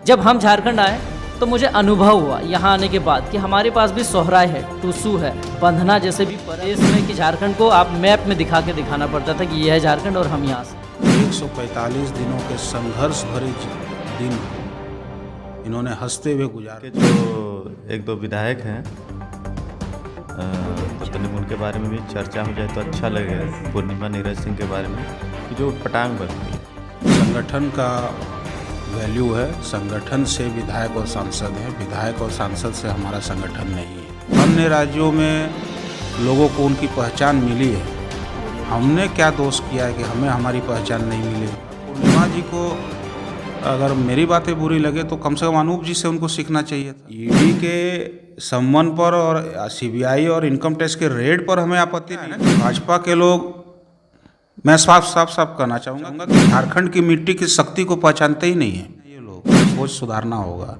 जब हम झारखंड आए तो मुझे अनुभव हुआ यहाँ आने के बाद कि हमारे पास भी सोहराय है, टूसू है, बंधना जैसे भी प्रदेश में कि झारखंड को आप मैप में दिखा के दिखाना पड़ता था कि यह है झारखंड और हम यहाँ से। 145 दिनों के संघर्ष भरे दिन इन्होंने हंसते हुए गुजारे। जो एक दो विधायक हैं पता नहीं उनके बारे में भी चर्चा हो जाए तो अच्छा लगेगा। पूर्णिमा नीरज सिंह के बारे में कि जो पटांग बनती है। संगठन का वैल्यू है, संगठन से विधायक और सांसद हैं, विधायक और सांसद से हमारा संगठन नहीं है। अन्य राज्यों में लोगों को उनकी पहचान मिली है, हमने क्या दोष किया है कि हमें हमारी पहचान नहीं मिली। पूर्णिमा जी को अगर मेरी बातें बुरी लगे तो कम से कम अनूप जी से उनको सीखना चाहिए था। ईडी के सम्मन पर और सीबीआई और इनकम टैक्स के रेड पर हमें आपत्ति नहीं है। भाजपा के लोग, मैं साफ कहना चाहूँगा कि झारखंड की मिट्टी की शक्ति को पहचानते ही नहीं है ये लोग। सोच सुधारना होगा।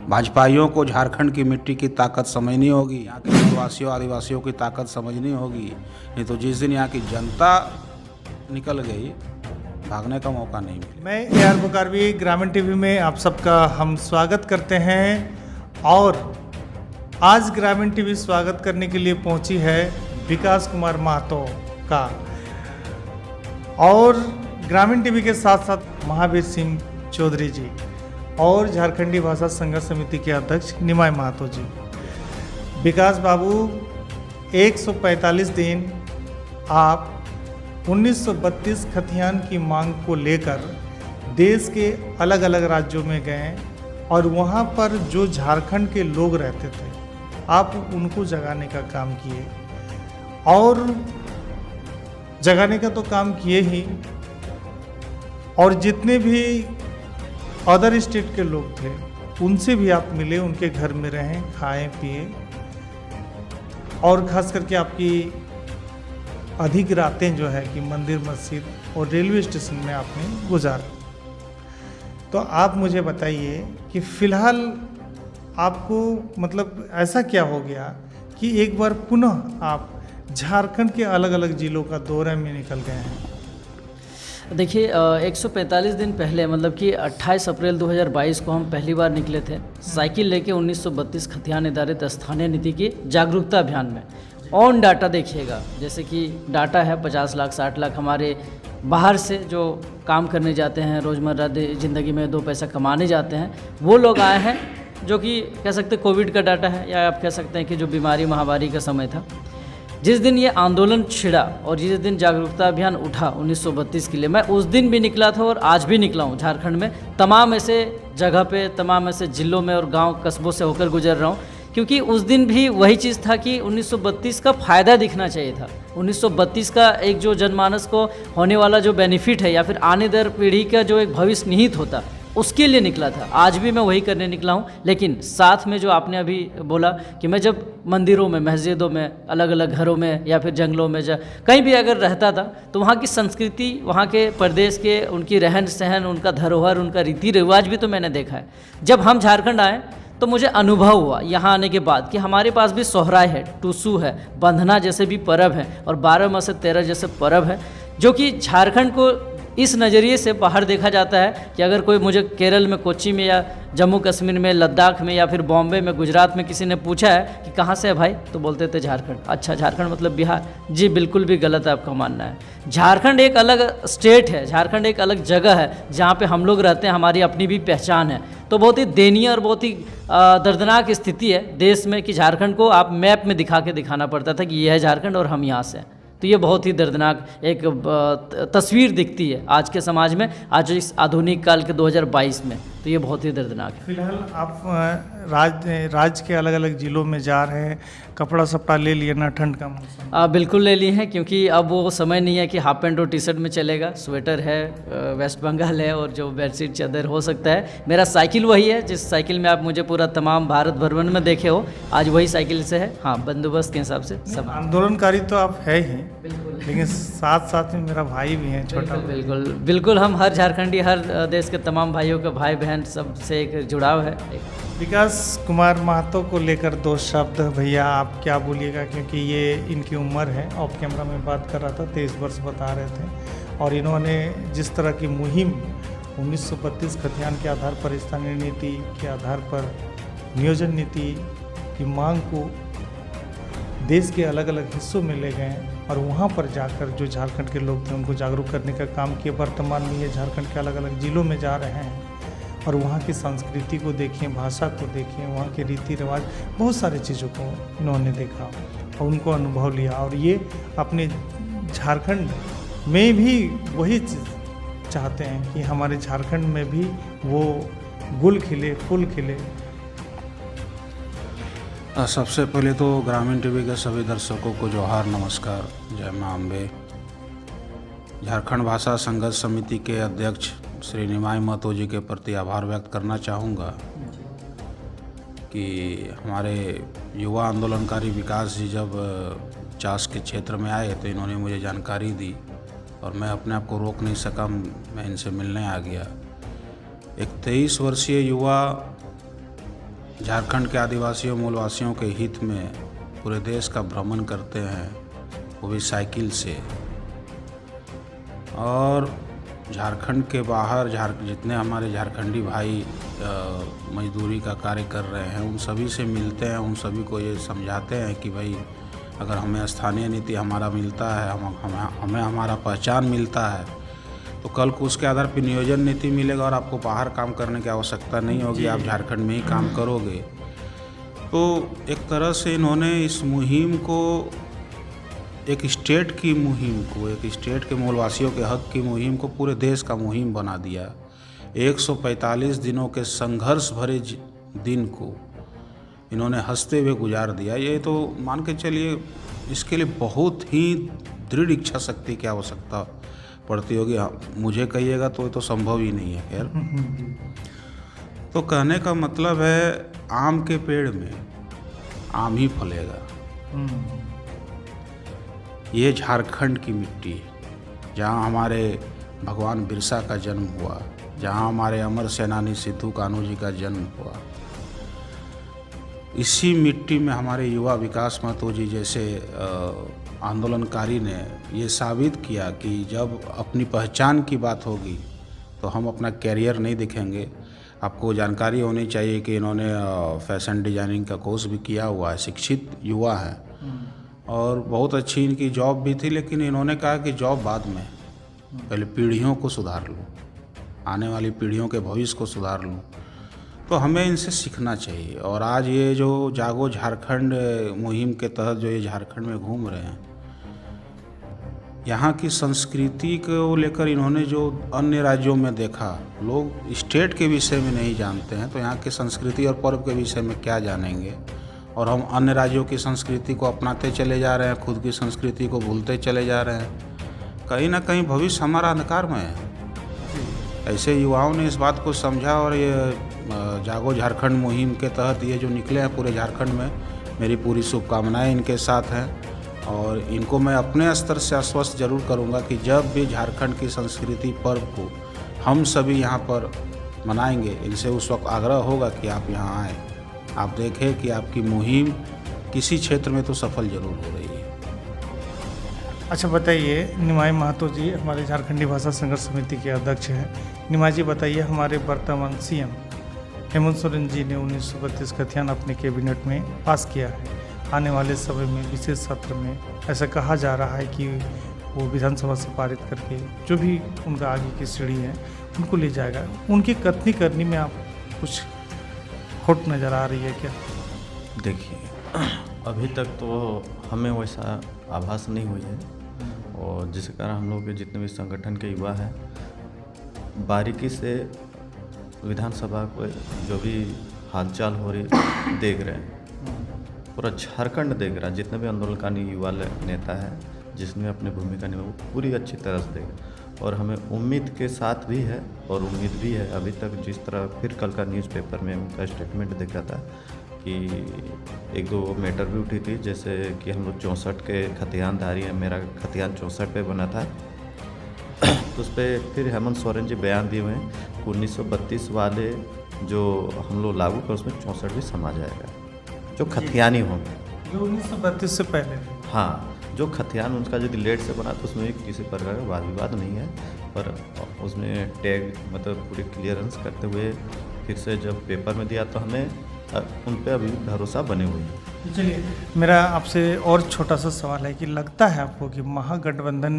भाजपाइयों को झारखंड की मिट्टी की ताकत समझनी होगी, यहाँ के निवासियों आदिवासियों की ताकत समझनी होगी। नहीं तो जिस दिन यहाँ की जनता निकल गई, भागने का मौका नहीं मिलेगा। मैं AR बुकारवी, ग्रामीण टीवी में आप सबका हम स्वागत करते हैं। और आज ग्रामीण टीवी स्वागत करने के लिए पहुंची है विकास कुमार महतो का, और ग्रामीण टीवी के साथ साथ महावीर सिंह चौधरी जी और झारखंडी भाषा संघर्ष समिति के अध्यक्ष निमाय महतो जी। विकास बाबू, 145 दिन आप 1932 खतियान की मांग को लेकर देश के अलग अलग राज्यों में गए और वहाँ पर जो झारखंड के लोग रहते थे आप उनको जगाने का काम किए। और जगाने का तो काम किए ही, और जितने भी अदर स्टेट के लोग थे उनसे भी आप मिले, उनके घर में रहें, खाएं पिए, और ख़ास करके आपकी अधिक रातें जो है कि मंदिर मस्जिद और रेलवे स्टेशन में आपने गुजारा। तो आप मुझे बताइए कि फ़िलहाल आपको मतलब ऐसा क्या हो गया कि एक बार पुनः आप झारखंड के अलग अलग जिलों का दौरे में निकल गए हैं? देखिए, 145 दिन पहले मतलब कि 28 अप्रैल 2022 को हम पहली बार निकले थे साइकिल लेके 1932 खतियान आधारित स्थानीय नीति की जागरूकता अभियान में। ऑन डाटा देखिएगा, जैसे कि डाटा है 50 लाख 60 लाख हमारे बाहर से जो काम करने जाते हैं, रोज़मर्रा ज़िंदगी में 2 पैसा कमाने जाते हैं, वो लोग आए हैं, जो कि कह सकते हैं कोविड का डाटा है, या आप कह सकते हैं कि जो बीमारी महामारी का समय था। जिस दिन ये आंदोलन छिड़ा और जिस दिन जागरूकता अभियान उठा 1932 के लिए, मैं उस दिन भी निकला था और आज भी निकला हूँ झारखंड में। तमाम ऐसे जगह पे, तमाम ऐसे ज़िलों में और गांव कस्बों से होकर गुजर रहा हूँ, क्योंकि उस दिन भी वही चीज़ था कि 1932 का फ़ायदा दिखना चाहिए था। 1932 का एक जो जनमानस को होने वाला जो बेनिफिट है, या फिर आने दर पीढ़ी का जो एक भविष्य निहित होता, उसके लिए निकला था। आज भी मैं वही करने निकला हूँ। लेकिन साथ में जो आपने अभी बोला कि मैं जब मंदिरों में, मस्जिदों में, अलग अलग घरों में या फिर जंगलों में कहीं भी अगर रहता था, तो वहाँ की संस्कृति, वहाँ के प्रदेश के उनकी रहन सहन, उनका धरोहर, उनका रीति रिवाज भी तो मैंने देखा है। जब हम झारखंड आए तो मुझे अनुभव हुआ यहाँ आने के बाद कि हमारे पास भी सोहराय है, टूसू है, बंधना जैसे भी पर्व है, और 12 माह से 13 जैसे पर्व है, जो कि झारखंड को इस नज़रिए से बाहर देखा जाता है कि अगर कोई मुझे केरल में, कोच्चि में, या जम्मू कश्मीर में, लद्दाख में, या फिर बॉम्बे में, गुजरात में किसी ने पूछा है कि कहाँ से है भाई, तो बोलते थे झारखंड। अच्छा, झारखंड मतलब बिहार? जी बिल्कुल भी गलत है आपका मानना है। झारखंड एक अलग स्टेट है, झारखंड एक अलग जगह है जहाँ पे हम लोग रहते हैं, हमारी अपनी भी पहचान है। तो बहुत ही दयनीय और बहुत ही दर्दनाक स्थिति है देश में कि झारखंड को आप मैप में दिखा के दिखाना पड़ता था कि ये है झारखंड और हम यहाँ से हैं। तो ये बहुत ही दर्दनाक एक तस्वीर दिखती है आज के समाज में, आज इस आधुनिक काल के 2022 में। तो ये बहुत ही दर्दनाक है। फिलहाल आप राज्य के अलग अलग ज़िलों में जा रहे हैं, कपड़ा सपड़ा ले लिए ना ठंड का मौसम? बिल्कुल ले लिए हैं, क्योंकि अब वो समय नहीं है कि हाफ पैंट और टी शर्ट में चलेगा। स्वेटर है, वेस्ट बंगाल है, और जो बेडशीट चादर हो सकता है। मेरा साइकिल वही है जिस साइकिल में आप मुझे पूरा तमाम भारत भ्रमण में देखे हो, आज वही साइकिल से है। हाँ, बंदोबस्त के हिसाब से सब। आंदोलनकारी तो आप है ही, लेकिन साथ साथ में मेरा भाई भी है छोटा। बिल्कुल बिल्कुल, हम हर झारखंडी, हर देश के तमाम भाइयों का, भाई बहन सबसे एक जुड़ाव है। विकास कुमार महतो को लेकर 2 शब्द भैया आप क्या बोलिएगा, क्योंकि ये इनकी उम्र है। ऑफ कैमरा में बात कर रहा था, 23 वर्ष बता रहे थे, और इन्होंने जिस तरह की मुहिम 1932 खतियान के आधार पर स्थानीय नीति के आधार पर नियोजन नीति की मांग को देश के अलग अलग हिस्सों में ले गए और वहाँ पर जाकर जो झारखंड के लोग थे उनको जागरूक करने का काम किए। वर्तमान में ये झारखंड के अलग अलग ज़िलों में जा रहे हैं और वहाँ की संस्कृति को देखें, भाषा को देखें, वहाँ के रीति रिवाज, बहुत सारी चीज़ों को इन्होंने देखा और उनको अनुभव लिया और ये अपने झारखंड में भी वही चीज़ चाहते हैं कि हमारे झारखंड में भी वो गुल खिले, फूल खिले। सबसे पहले तो ग्रामीण टीवी के सभी दर्शकों को जोहार, नमस्कार, जय मां अम्बे। झारखंड भाषा संघर्ष समिति के अध्यक्ष श्री निमाई महतो जी के प्रति आभार व्यक्त करना चाहूँगा कि हमारे युवा आंदोलनकारी विकास जी जब चास के क्षेत्र में आए तो इन्होंने मुझे जानकारी दी और मैं अपने आप को रोक नहीं सका, मैं इनसे मिलने आ गया। एक 23 वर्षीय युवा झारखंड के आदिवासियों मूलवासियों के हित में पूरे देश का भ्रमण करते हैं, वो भी साइकिल से। और झारखंड के बाहर जितने हमारे झारखंडी भाई मजदूरी का कार्य कर रहे हैं उन सभी से मिलते हैं, उन सभी को ये समझाते हैं कि भाई अगर हमें स्थानीय नीति हमारा मिलता है, हमें हमारा पहचान मिलता है तो कल को उसके आधार पर नियोजन नीति मिलेगा और आपको बाहर काम करने की आवश्यकता नहीं होगी, आप झारखंड में ही काम करोगे। तो एक तरह से इन्होंने इस मुहिम को, एक स्टेट की मुहिम को, एक स्टेट के मूलवासियों के हक की मुहिम को पूरे देश का मुहिम बना दिया। 145 दिनों के संघर्ष भरे दिन को इन्होंने हंसते हुए गुजार दिया। ये तो मान के चलिए इसके लिए बहुत ही दृढ़ इच्छा शक्ति की आवश्यकता पड़ती होगी। मुझे कहिएगा तो ये तो संभव ही नहीं है। खैर, तो कहने का मतलब है आम के पेड़ में आम ही फलेगा। ये झारखंड की मिट्टी है जहाँ हमारे भगवान बिरसा का जन्म हुआ, जहाँ हमारे अमर सेनानी सिद्धू कान्हू जी का जन्म हुआ। इसी मिट्टी में हमारे युवा विकास महतो जी जैसे आंदोलनकारी ने ये साबित किया कि जब अपनी पहचान की बात होगी तो हम अपना कैरियर नहीं दिखेंगे। आपको जानकारी होनी चाहिए कि इन्होंने फैशन डिजाइनिंग का कोर्स भी किया हुआ है, शिक्षित युवा है और बहुत अच्छी इनकी जॉब भी थी, लेकिन इन्होंने कहा कि जॉब बाद में, पहले पीढ़ियों को सुधार लूँ, आने वाली पीढ़ियों के भविष्य को सुधार लूँ। तो हमें इनसे सीखना चाहिए। और आज ये जो जागो झारखंड मुहिम के तहत जो ये झारखंड में घूम रहे हैं, यहाँ की संस्कृति को लेकर इन्होंने जो अन्य राज्यों में देखा, लोग स्टेट के विषय में नहीं जानते हैं तो यहाँ की संस्कृति और पर्व के विषय में क्या जानेंगे। और हम अन्य राज्यों की संस्कृति को अपनाते चले जा रहे हैं, खुद की संस्कृति को भूलते चले जा रहे हैं। कहीं ना कहीं भविष्य हमारा अंधकार में है। ऐसे युवाओं ने इस बात को समझा और ये जागो झारखंड मुहिम के तहत ये जो निकले हैं पूरे झारखंड में, मेरी पूरी शुभकामनाएं इनके साथ हैं। और इनको मैं अपने स्तर से आश्वस्त जरूर करूंगा कि जब भी झारखंड की संस्कृति पर्व को हम सभी यहाँ पर मनाएंगे, इनसे उस वक्त आग्रह होगा कि आप यहाँ आएँ, आप देखें कि आपकी मुहिम किसी क्षेत्र में तो सफल जरूर हो रही है। अच्छा बताइए, निमाई महतो जी हमारे झारखंडी भाषा संघर्ष समिति के अध्यक्ष हैं। निमाई जी बताइए, हमारे वर्तमान सीएम हेमंत सोरेन जी ने 1932 खतियान अपने कैबिनेट में पास किया है। आने वाले समय में विशेष सत्र में ऐसा कहा जा रहा है कि वो विधानसभा से पारित करके जो भी उनका आगे की सीढ़ी है उनको ले जाएगा। उनकी कथनी करनी में आप कुछ खोट नज़र आ रही है क्या? देखिए, अभी तक तो हमें वैसा आभास नहीं हुई है और जिस कारण हम लोग के जितने भी संगठन के युवा हैं बारीकी से विधानसभा को जो भी हालचाल हो रही देख रहे हैं। पूरा झारखंड देख रहा है, जितने भी आंदोलनकारी युवा नेता है जिसने अपनी भूमिका निभाई पूरी अच्छी तरह से देख। और हमें उम्मीद के साथ भी है और उम्मीद भी है। अभी तक जिस तरह फिर कल का न्यूज़पेपर में उनका स्टेटमेंट देखा था कि एक दो मैटर भी उठी थी, जैसे कि हम लोग 64 के खतियानधारी हैं, मेरा खतियान 64 पे बना था तो उस पर फिर हेमंत सोरेन जी बयान दिए हुए हैं कि 1932 वाले जो हम लोग लागू कर उसमें 64 भी समा जाएगा, जो खतियानी होंगे, जो 1932 से पहले। हाँ, जो खतियान उनका यदि लेट से बना तो उसमें किसी प्रकार का वाद विवाद नहीं है। पर उसमें टैग मतलब पूरी क्लियरेंस करते हुए फिर से जब पेपर में दिया तो हमें उन पर अभी भरोसा बने हुए हैं। चलिए, मेरा आपसे और छोटा सा सवाल है कि लगता है आपको कि महागठबंधन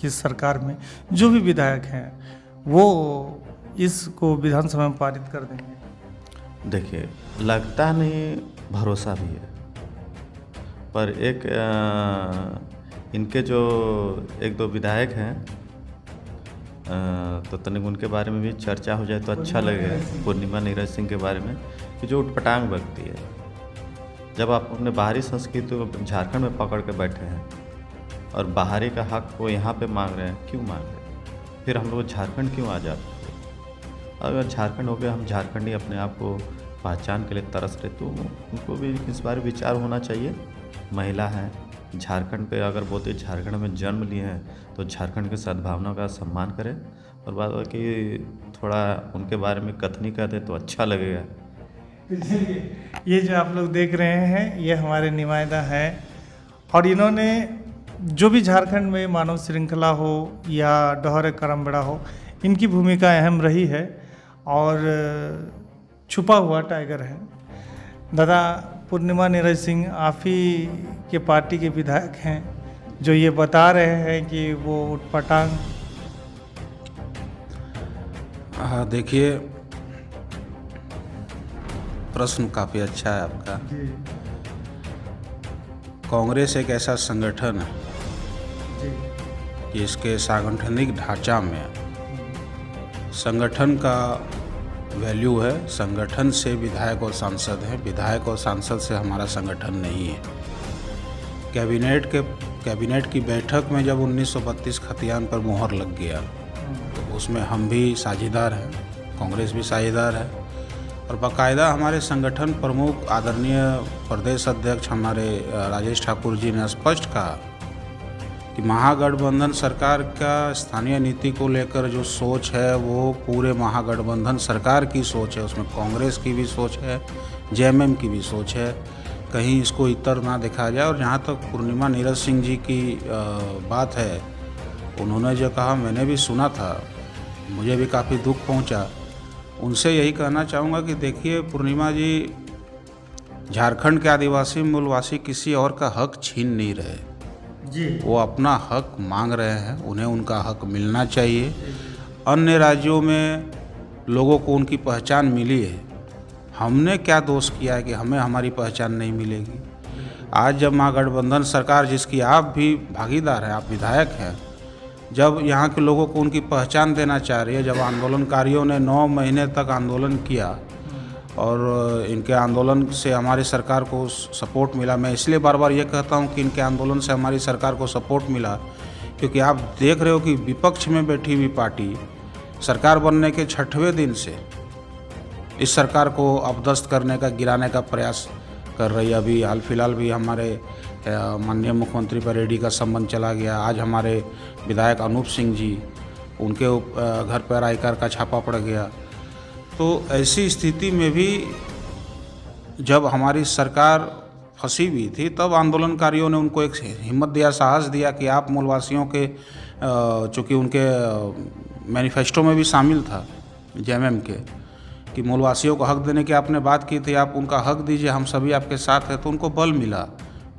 की सरकार में जो भी विधायक हैं वो इसको विधानसभा में पारित कर देंगे? देखिए, लगता नहीं, भरोसा भी है। पर एक इनके जो एक दो विधायक हैं तो तनिक उनके बारे में भी चर्चा हो जाए तो अच्छा लगेगा। पूर्णिमा नीरज सिंह के बारे में कि जो उटपटांग व्यक्ति है, जब आप अपने बाहरी संस्कृति को झारखंड में पकड़ के बैठे हैं और बाहरी का हक को यहाँ पे मांग रहे हैं, क्यों मांग रहे हैं? फिर हम लोग झारखंड क्यों आ जाते हैं? अगर झारखंड हो गया, हम झारखंडी अपने आप को पहचान के लिए तरस रहे तो उनको भी इस बारे विचार होना चाहिए। महिला है, झारखंड पे अगर बोलते झारखंड में जन्म लिए हैं तो झारखंड की सद्भावना का सम्मान करें, और बात है कि थोड़ा उनके बारे में कथनी कर दे तो अच्छा लगेगा। ये जो आप लोग देख रहे हैं ये हमारे नुमाइंदा हैं, और इन्होंने जो भी झारखंड में मानव श्रृंखला हो या डोहरे करमबेड़ा हो, इनकी भूमिका अहम रही है और छुपा हुआ टाइगर है। दादा, पूर्णिमा नीरज सिंह आप ही के पार्टी के विधायक हैं जो ये बता रहे हैं कि वो उटपटांग। देखिए, प्रश्न काफ़ी अच्छा है आपका। कांग्रेस एक ऐसा संगठन है कि इसके सांगठनिक ढांचा में संगठन का वैल्यू है। संगठन से विधायक और सांसद हैं, विधायक और सांसद से हमारा संगठन नहीं है। कैबिनेट की बैठक में जब 1932 खतियान पर मुहर लग गया तो उसमें हम भी साझेदार हैं, कांग्रेस भी साझेदार है, और बाकायदा हमारे संगठन प्रमुख आदरणीय प्रदेश अध्यक्ष हमारे राजेश ठाकुर जी ने स्पष्ट कहा कि महागठबंधन सरकार का स्थानीय नीति को लेकर जो सोच है वो पूरे महागठबंधन सरकार की सोच है। उसमें कांग्रेस की भी सोच है, जेएमएम की भी सोच है, कहीं इसको इतर ना देखा जाए। और जहाँ तक पूर्णिमा नीरज सिंह जी की बात है, उन्होंने जो कहा मैंने भी सुना था, मुझे भी काफ़ी दुख पहुँचा। उनसे यही कहना चाहूँगा कि देखिए, पूर्णिमा जी झारखंड के आदिवासी मूलवासी किसी और का हक छीन नहीं रहे जी, वो अपना हक मांग रहे हैं, उन्हें उनका हक मिलना चाहिए। अन्य राज्यों में लोगों को उनकी पहचान मिली है, हमने क्या दोष किया है कि हमें हमारी पहचान नहीं मिलेगी? आज जब महागठबंधन सरकार, जिसकी आप भी भागीदार हैं, आप विधायक हैं, जब यहाँ के लोगों को उनकी पहचान देना चाह रही है, जब आंदोलनकारियों ने 9 महीने तक आंदोलन किया और इनके आंदोलन से हमारी सरकार को सपोर्ट मिला। मैं इसलिए बार बार ये कहता हूँ कि इनके आंदोलन से हमारी सरकार को सपोर्ट मिला, क्योंकि आप देख रहे हो कि विपक्ष में बैठी हुई पार्टी सरकार बनने के 6वें दिन से इस सरकार को अपदस्थ करने का, गिराने का प्रयास कर रही है। अभी हाल फिलहाल भी हमारे माननीय मुख्यमंत्री पर ईडी का संबंध चला गया। आज हमारे विधायक अनूप सिंह जी, उनके घर पर आयकर का छापा पड़ गया। तो ऐसी स्थिति में भी जब हमारी सरकार फंसी हुई थी, तब आंदोलनकारियों ने उनको एक हिम्मत दिया, साहस दिया कि आप मूलवासियों के, चूँकि उनके मैनिफेस्टो में भी शामिल था जेएमएम के, कि मूलवासियों को हक देने की आपने बात की थी, आप उनका हक दीजिए, हम सभी आपके साथ हैं। तो उनको बल मिला,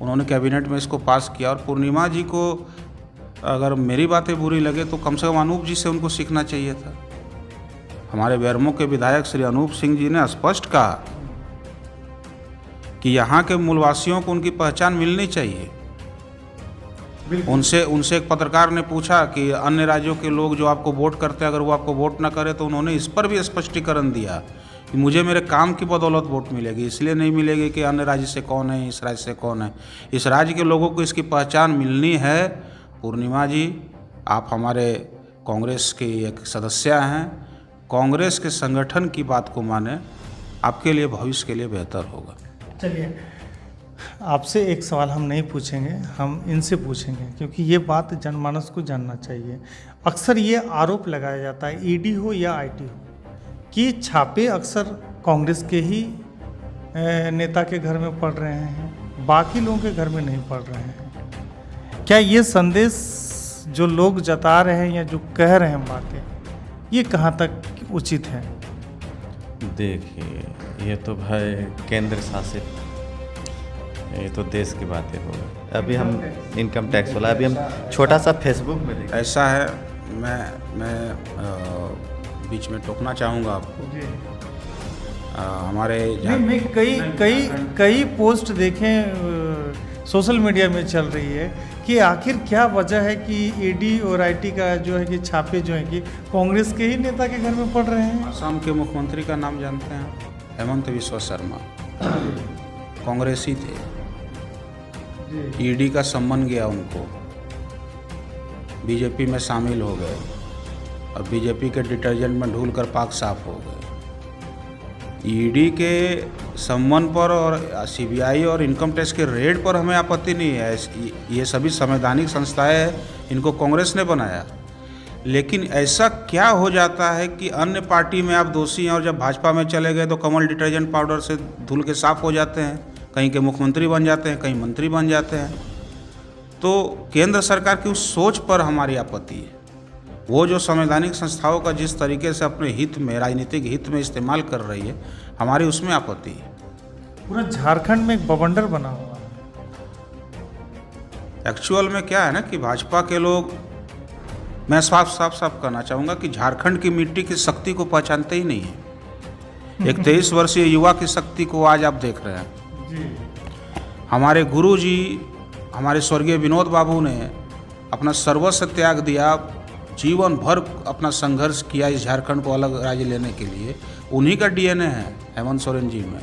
उन्होंने कैबिनेट में इसको पास किया। और पूर्णिमा जी को अगर मेरी बातें बुरी लगे तो कम से कम अनूप जी से उनको सीखना चाहिए था। हमारे बेरमो के विधायक श्री अनूप सिंह जी ने स्पष्ट कहा कि यहाँ के मूलवासियों को उनकी पहचान मिलनी चाहिए। उनसे एक पत्रकार ने पूछा कि अन्य राज्यों के लोग जो आपको वोट करते हैं, अगर वो आपको वोट ना करे, तो उन्होंने इस पर भी स्पष्टीकरण दिया कि मुझे मेरे काम की बदौलत वोट मिलेगी, इसलिए नहीं मिलेगी कि अन्य राज्य से कौन है, इस राज्य से कौन है। इस राज्य के लोगों को इसकी पहचान मिलनी है। पूर्णिमा जी, आप हमारे कांग्रेस के एक सदस्य हैं, कांग्रेस के संगठन की बात को माने, आपके लिए, भविष्य के लिए बेहतर होगा। चलिए, आपसे एक सवाल हम नहीं पूछेंगे, हम इनसे पूछेंगे, क्योंकि ये बात जनमानस को जानना चाहिए। अक्सर ये आरोप लगाया जाता है, ईडी हो या आईटी हो, कि छापे अक्सर कांग्रेस के ही नेता के घर में पड़ रहे हैं, बाकी लोगों के घर में नहीं पड़ रहे हैं। क्या ये संदेश जो लोग जता रहे हैं या जो कह रहे हैं बातें, ये कहाँ तक उचित है? देखिए, ये तो भाई केंद्र शासित, ये तो देश की बातें हो गई। अभी हम इनकम टैक्स वाला, अभी हम छोटा सा फेसबुक में देखें। ऐसा है, मैं बीच में टोकना चाहूँगा आपको। हमारे मैं कई पोस्ट देखें सोशल मीडिया में चल रही है कि आखिर क्या वजह है कि ईडी और आईटी का जो है कि छापे जो है कि कांग्रेस के ही नेता के घर में पड़ रहे हैं। असम के मुख्यमंत्री का नाम जानते हैं? हेमंत बिस्वा शर्मा, कांग्रेसी थे। ईडी का सम्मान गया उनको, बीजेपी में शामिल हो गए और बीजेपी के डिटर्जेंट में ढूल कर पाक साफ हो गए। ईडी के सम्मान पर और सीबीआई और इनकम टैक्स के रेड पर हमें आपत्ति नहीं है, ये सभी संवैधानिक संस्थाएं हैं, इनको कांग्रेस ने बनाया। लेकिन ऐसा क्या हो जाता है कि अन्य पार्टी में आप दोषी हैं और जब भाजपा में चले गए तो कमल डिटर्जेंट पाउडर से धुल के साफ हो जाते हैं, कहीं के मुख्यमंत्री बन जाते हैं, कहीं मंत्री बन जाते हैं। तो केंद्र सरकार की उस सोच पर हमारी आपत्ति है। वो जो संवैधानिक संस्थाओं का जिस तरीके से अपने हित में, राजनीतिक हित में इस्तेमाल कर रही है, हमारी उसमें आपत्ति है। पूरा झारखंड में एक बवंडर बना हुआ है। एक्चुअल में क्या है ना कि भाजपा के लोग, मैं साफ कहना चाहूँगा कि झारखंड की मिट्टी की शक्ति को पहचानते ही नहीं है। एक 23 वर्षीय युवा की शक्ति को आज आप देख रहे हैं जी। हमारे गुरु जी, हमारे स्वर्गीय विनोद बाबू ने अपना सर्वस्व त्याग दिया, जीवन भर अपना संघर्ष किया इस झारखंड को अलग राज्य लेने के लिए। उन्हीं का डीएनए है हेमंत सोरेन जी में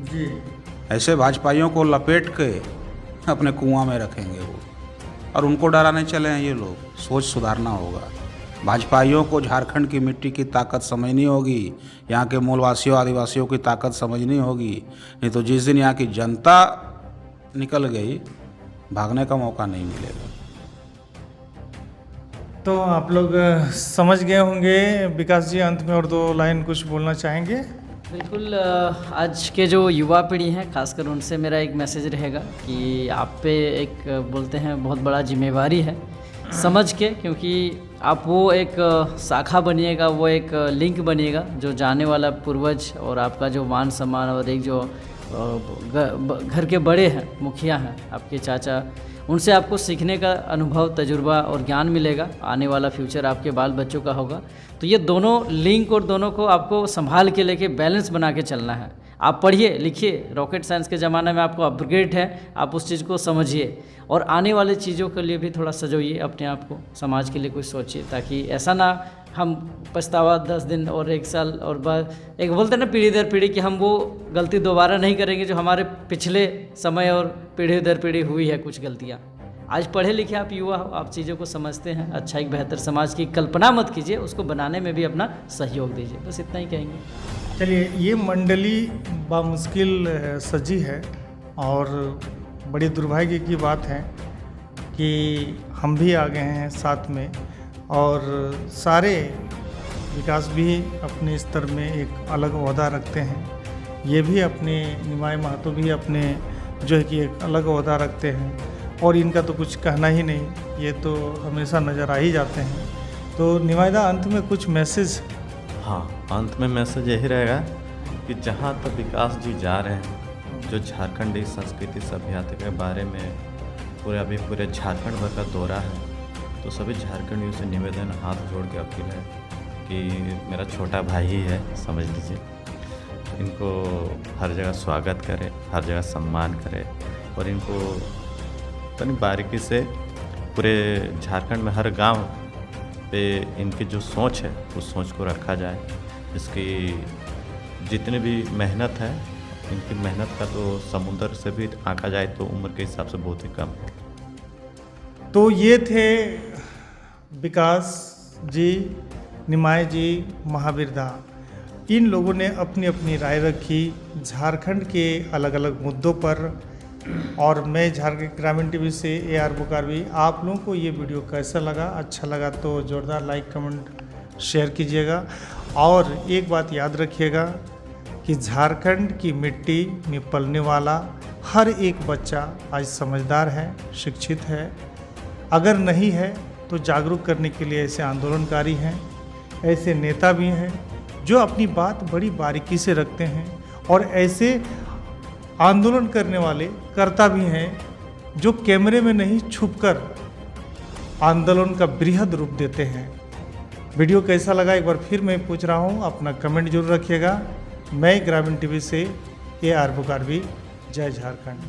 जी। ऐसे भाजपाइयों को लपेट के अपने कुआं में रखेंगे वो, और उनको डराने चले हैं ये लोग। सोच सुधारना होगा। भाजपाइयों को झारखंड की मिट्टी की ताकत समझनी होगी, यहाँ के मूलवासियों आदिवासियों की ताकत समझनी होगी। नहीं तो जिस दिन यहाँ की जनता निकल गई, भागने का मौका नहीं मिलेगा। तो आप लोग समझ गए होंगे। विकास जी, अंत में और 2 लाइन कुछ बोलना चाहेंगे? बिल्कुल। आज के जो युवा पीढ़ी हैं, खासकर उनसे मेरा एक मैसेज रहेगा कि आप पे एक बोलते हैं बहुत बड़ा जिम्मेवारी है, समझ के, क्योंकि आप वो एक शाखा बनिएगा, वो एक लिंक बनिएगा जो जाने वाला पूर्वज और आपका जो मान सम्मान और एक जो घर के बड़े हैं, मुखिया हैं, आपके चाचा, उनसे आपको सीखने का अनुभव, तजुर्बा और ज्ञान मिलेगा। आने वाला फ्यूचर आपके बाल बच्चों का होगा। तो ये दोनों लिंक और दोनों को आपको संभाल के लेके बैलेंस बना के चलना है। आप पढ़िए लिखिए, रॉकेट साइंस के ज़माने में आपको अपग्रेड है, आप उस चीज़ को समझिए और आने वाले चीज़ों के लिए भी थोड़ा सजोइए अपने आप को, समाज के लिए कुछ सोचिए, ताकि ऐसा ना हम पछतावा 10 दिन और 1 साल और बाद, एक बोलते हैं ना पीढ़ी दर पीढ़ी, कि हम वो गलती दोबारा नहीं करेंगे जो हमारे पिछले समय और पीढ़ी दर पीढ़ी हुई है कुछ गलतियाँ। आज पढ़े लिखे आप युवा हो, आप चीज़ों को समझते हैं, अच्छा एक बेहतर समाज की कल्पना मत कीजिए, उसको बनाने में भी अपना सहयोग दीजिए। बस इतना ही कहेंगे। चलिए, ये मंडली बामुश्किल सजी है और बड़ी दुर्भाग्य की बात है कि हम भी आ गए हैं साथ में, और सारे विकास भी अपने स्तर में एक अलग ओहदा रखते हैं, ये भी अपने निमाई महतो भी अपने जो है कि एक अलग ओहदा रखते हैं, और इनका तो कुछ कहना ही नहीं, ये तो हमेशा नज़र आ ही जाते हैं। तो निमाईदा, अंत में कुछ मैसेज? हाँ, अंत में मैसेज यही रहेगा कि जहाँ तक विकास जी जा रहे हैं, जो झारखंडी संस्कृति सभ्यता के बारे में पूरे झारखंड भर का दौरा है, तो सभी झारखंडियों से निवेदन, हाथ जोड़ के अपील है कि मेरा छोटा भाई ही है, समझ लीजिए, इनको हर जगह स्वागत करें, हर जगह सम्मान करें, और इनको तनी बारीकी से पूरे झारखंड में हर गांव पे इनकी जो सोच है उस सोच को रखा जाए। इसकी जितनी भी मेहनत है, इनकी मेहनत का तो समुद्र से भी आंका जाए तो उम्र के हिसाब से बहुत ही कम है। तो ये थे विकास जी, निमाई जी, महावीर दा। इन लोगों ने अपनी अपनी राय रखी झारखंड के अलग अलग मुद्दों पर, और मैं झारखंड ग्रामीण टीवी से AR बुकारवी। आप लोगों को ये वीडियो कैसा लगा? अच्छा लगा तो ज़ोरदार लाइक, कमेंट, शेयर कीजिएगा। और एक बात याद रखिएगा कि झारखंड की मिट्टी में पलने वाला हर एक बच्चा आज समझदार है, शिक्षित है। अगर नहीं है तो जागरूक करने के लिए ऐसे आंदोलनकारी हैं, ऐसे नेता भी हैं जो अपनी बात बड़ी बारीकी से रखते हैं, और ऐसे आंदोलन करने वाले कर्ता भी हैं जो कैमरे में नहीं छुपकर आंदोलन का बृहद रूप देते हैं। वीडियो कैसा लगा एक बार फिर मैं पूछ रहा हूँ, अपना कमेंट जरूर रखिएगा। मैं ग्रामीण टीवी से AR बुकारवी, जय झारखंड।